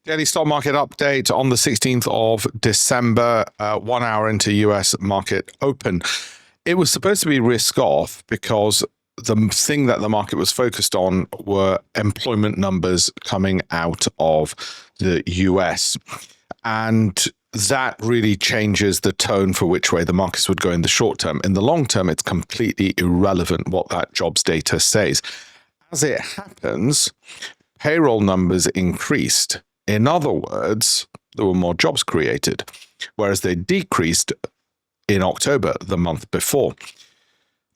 Daily stock market update on the 16th of December, 1 hour into US market open. It was supposed to be risk off because the thing that the market was focused on were employment numbers coming out of the US. And that really changes the tone for which way the markets would go in the short term. In the long term, it's completely irrelevant what that jobs data says. As it happens, payroll numbers increased. In other words, there were more jobs created, whereas they decreased in October, the month before.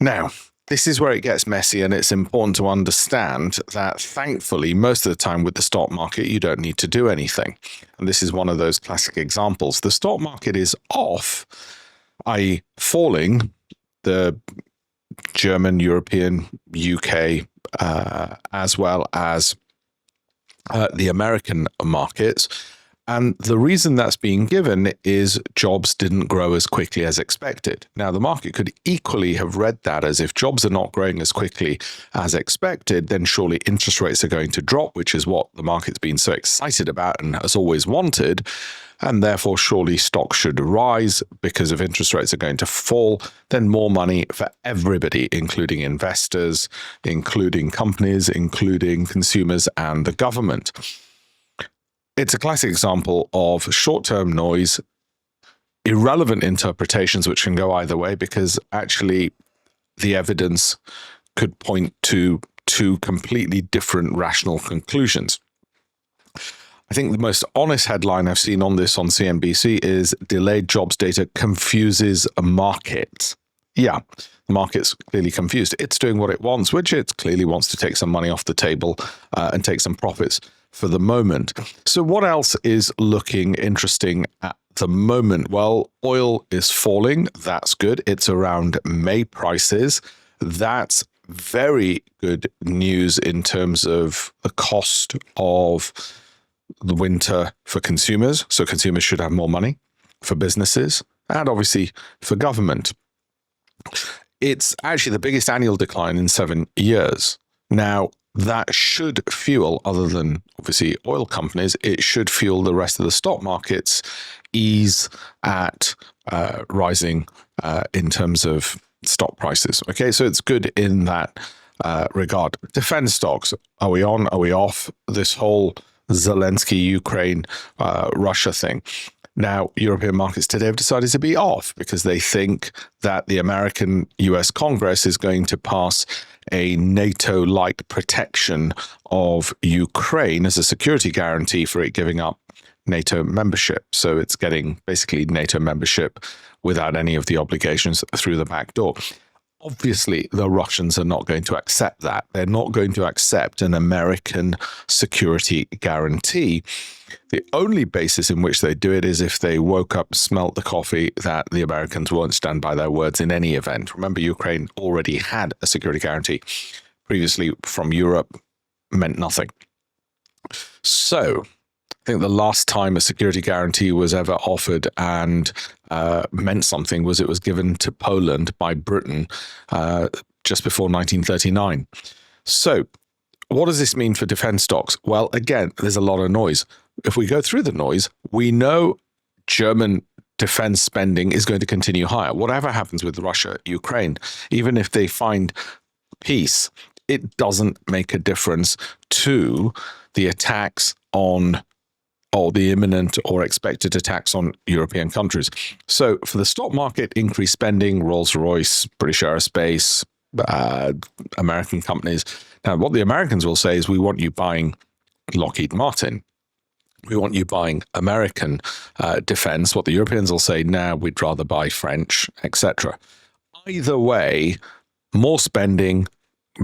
Now, this is where it gets messy, and it's important to understand that thankfully, most of the time with the stock market, you don't need to do anything. And this is one of those classic examples. The stock market is off, i.e. falling. The German, European, UK, as well as the American markets. And the reason that's being given is jobs didn't grow as quickly as expected. Now, the market could equally have read that as if jobs are not growing as quickly as expected, then surely interest rates are going to drop, which is what the market's been so excited about and has always wanted. And therefore, surely stocks should rise because if interest rates are going to fall, then more money for everybody, including investors, including companies, including consumers and the government. It's a classic example of short-term noise, irrelevant interpretations, which can go either way because actually the evidence could point to two completely different rational conclusions. I think the most honest headline I've seen on this on CNBC is delayed jobs data confuses a market. Yeah, the market's clearly confused. It's doing what it wants, which it clearly wants to take some money off the table and take some profits for the moment. So what else is looking interesting at the moment? Well, oil is falling. That's good. It's around May prices. That's very good news in terms of the cost of the winter for consumers. So consumers should have more money, for businesses, and obviously for government. It's actually the biggest annual decline in 7 years. Now, that should fuel, other than obviously oil companies, it should fuel the rest of the stock market's ease at rising in terms of stock prices. Okay, so it's good in that regard. Defense stocks, are we on? Are we off? This whole Zelensky, Ukraine, Russia thing. Now, European markets today have decided to be off because they think that the American US Congress is going to pass a NATO-like protection of Ukraine as a security guarantee for it giving up NATO membership. So it's getting basically NATO membership without any of the obligations through the back door. Obviously, the Russians are not going to accept that. They're not going to accept an American security guarantee. The only basis in which they do it is if they woke up, smelt the coffee that the Americans won't stand by their words in any event. Remember, Ukraine already had a security guarantee previously from Europe, meant nothing. So I think the last time a security guarantee was ever offered and meant something was it was given to Poland by Britain just before 1939. So what does this mean for defense stocks? Well, again, there's a lot of noise. If we go through the noise, we know German defense spending is going to continue higher. Whatever happens with Russia, Ukraine, even if they find peace, it doesn't make a difference to the attacks on or the imminent or expected attacks on European countries. So for the stock market, increased spending, Rolls-Royce, British Aerospace, American companies. Now, what the Americans will say is, we want you buying Lockheed Martin. We want you buying American defense. What the Europeans will say, now we'd rather buy French, etc. Either way, more spending,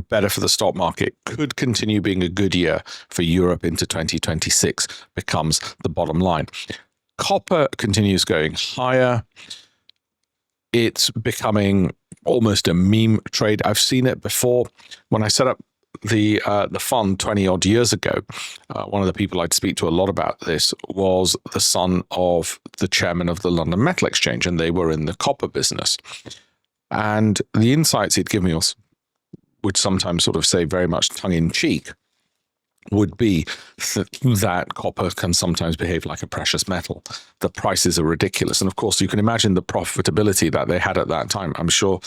better for the stock market, could continue being a good year for Europe into 2026 becomes the bottom line. Copper continues going higher. It's becoming almost a meme trade. I've seen it before. When I set up the fund 20 odd years ago, one of the people I'd speak to a lot about this was the son of the chairman of the London Metal Exchange, and they were in the copper business. And the insights he'd give me was, would sometimes sort of say very much tongue-in-cheek, would be that copper can sometimes behave like a precious metal. The prices are ridiculous. And of course, you can imagine the profitability that they had at that time. I'm sure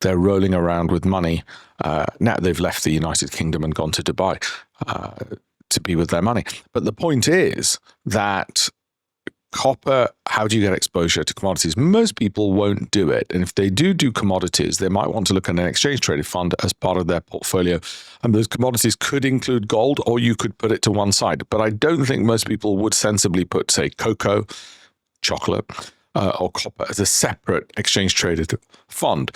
they're rolling around with money. Now they've left the United Kingdom and gone to Dubai to be with their money. But the point is that copper, how do you get exposure to commodities? Most people won't do it. And if they do commodities, they might want to look at an exchange traded fund as part of their portfolio. And those commodities could include gold, or you could put it to one side. But I don't think most people would sensibly put, say, cocoa, chocolate, or copper as a separate exchange traded fund.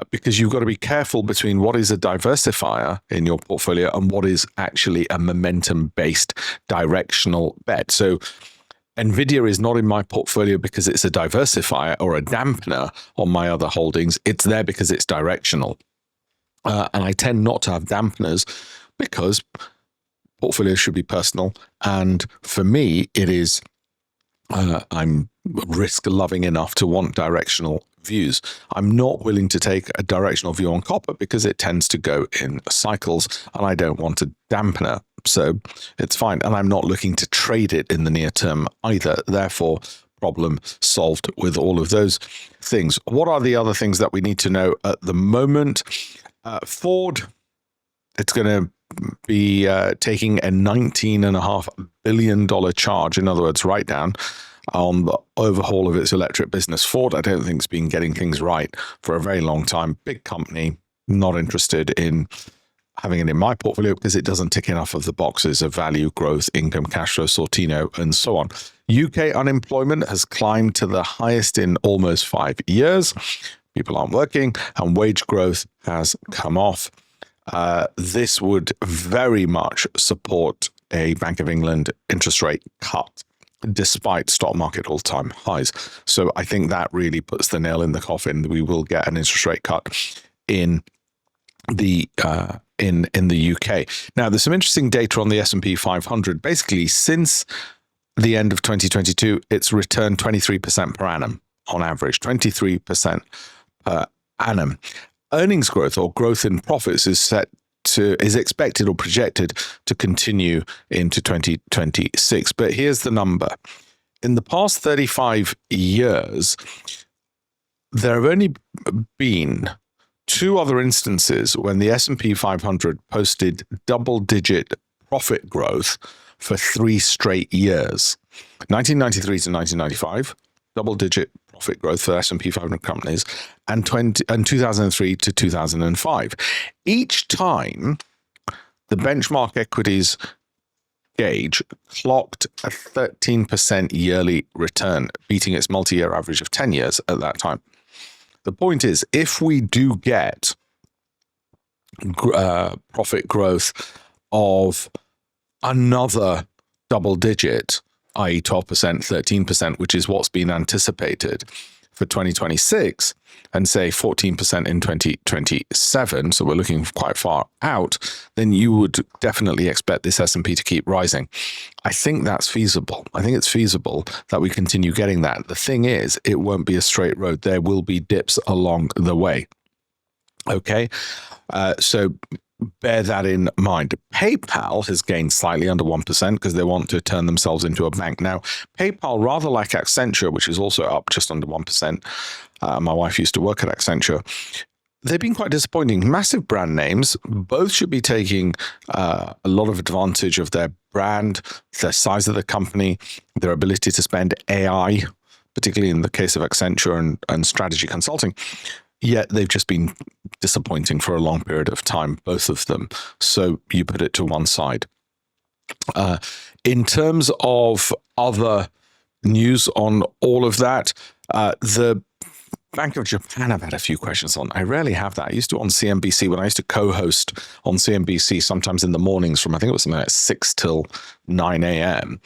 Because you've got to be careful between what is a diversifier in your portfolio and what is actually a momentum-based directional bet. So NVIDIA is not in my portfolio because it's a diversifier or a dampener on my other holdings. It's there because it's directional. And I tend not to have dampeners because portfolios should be personal. And for me, it is, I'm risk loving enough to want directional views. I'm not willing to take a directional view on copper because it tends to go in cycles and I don't want a dampener. So it's fine. And I'm not looking to trade it in the near term either. Therefore, problem solved with all of those things. What are the other things that we need to know at the moment? Ford, it's going to be taking a $19.5 billion charge. In other words, write down on the overhaul of its electric business. Ford, I don't think, has been getting things right for a very long time. Big company, not interested in having it in my portfolio because it doesn't tick enough of the boxes of value, growth, income, cash flow, Sortino, and so on. UK unemployment has climbed to the highest in almost 5 years. People aren't working, and wage growth has come off. This would very much support a Bank of England interest rate cut, despite stock market all-time highs. So I think that really puts the nail in the coffin. We will get an interest rate cut in the UK. Now, there's some interesting data on the S&P 500. Basically, since the end of 2022, it's returned 23% per annum on average, 23% per annum. Earnings growth, or growth in profits, is expected or projected to continue into 2026. But here's the number. In the past 35 years, there have only been 2 other instances when the S&P 500 posted double-digit profit growth for 3 straight years. 1993 to 1995, double-digit profit growth for S&P 500 companies, and 2003 to 2005. Each time, the benchmark equities gauge clocked a 13% yearly return, beating its multi-year average of 10 years at that time. The point is, if we do get profit growth of another double digit, i.e. 12%, 13%, which is what's been anticipated for 2026, and say 14% in 2027, so we're looking quite far out, then you would definitely expect this S&P to keep rising. I think that's feasible. I think it's feasible that we continue getting that. The thing is, it won't be a straight road. There will be dips along the way. Okay, so bear that in mind. PayPal has gained slightly under 1% because they want to turn themselves into a bank. Now, PayPal, rather like Accenture, which is also up just under 1%. My wife used to work at Accenture. They've been quite disappointing. Massive brand names. Both should be taking a lot of advantage of their brand, the size of the company, their ability to spend AI, particularly in the case of Accenture and strategy consulting. Yet they've just been disappointing for a long period of time, both of them. So you put it to one side. In terms of other news on all of that, the Bank of Japan, I've had a few questions on. I rarely have that. I used to on CNBC when I used to co-host on CNBC, sometimes in the mornings from, I think it was something like 6 till 9 a.m.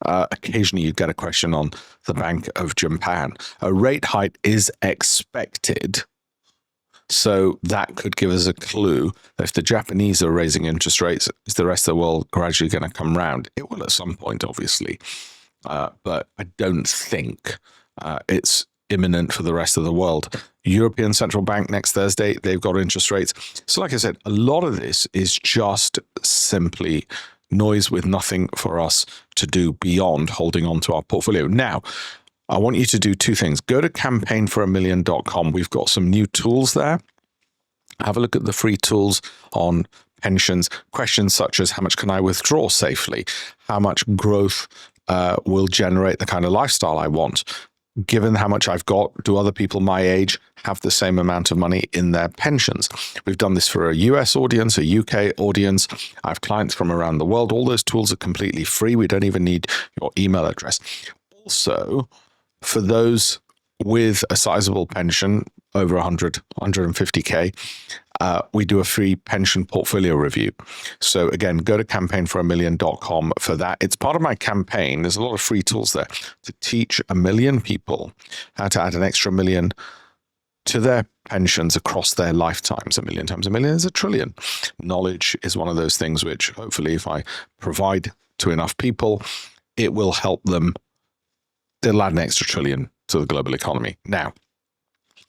Occasionally you'd get a question on the Bank of Japan. A rate hike is expected. So that could give us a clue that if the Japanese are raising interest rates, is the rest of the world gradually going to come round? It will at some point, obviously. But I don't think it's imminent for the rest of the world. European Central Bank next Thursday, they've got interest rates. So like I said, a lot of this is just simply noise with nothing for us to do beyond holding on to our portfolio. Now, I want you to do two things. Go to campaignforamillion.com. We've got some new tools there. Have a look at the free tools on pensions. Questions such as how much can I withdraw safely? How much growth will generate the kind of lifestyle I want? Given how much I've got, do other people my age have the same amount of money in their pensions? We've done this for a US audience, a UK audience. I have clients from around the world. All those tools are completely free. We don't even need your email address. Also, for those with a sizable pension, over 150K, we do a free pension portfolio review. So again, go to campaignforamillion.com for that. It's part of my campaign. There's a lot of free tools there to teach 1 million people how to add an extra million to their pensions across their lifetimes. 1 million times 1 million is 1 trillion. Knowledge is one of those things which hopefully if I provide to enough people, it will help them. They'll add an extra 1 trillion to the global economy. Now,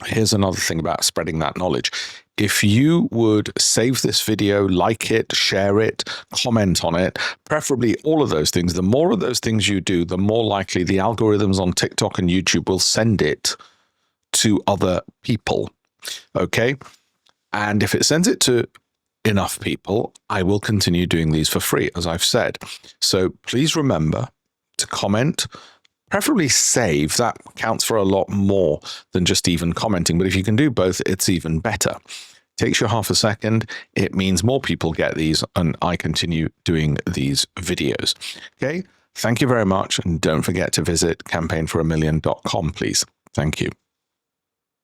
here's another thing about spreading that knowledge. If you would save this video, like it, share it, comment on it, preferably all of those things, the more of those things you do, the more likely the algorithms on TikTok and YouTube will send it to other people. Okay? And if it sends it to enough people, I will continue doing these for free, as I've said. So please remember to comment, preferably save. That counts for a lot more than just even commenting. But if you can do both, it's even better. Takes you half a second. It means more people get these and I continue doing these videos. Okay. Thank you very much. And don't forget to visit campaignforamillion.com, please. Thank you.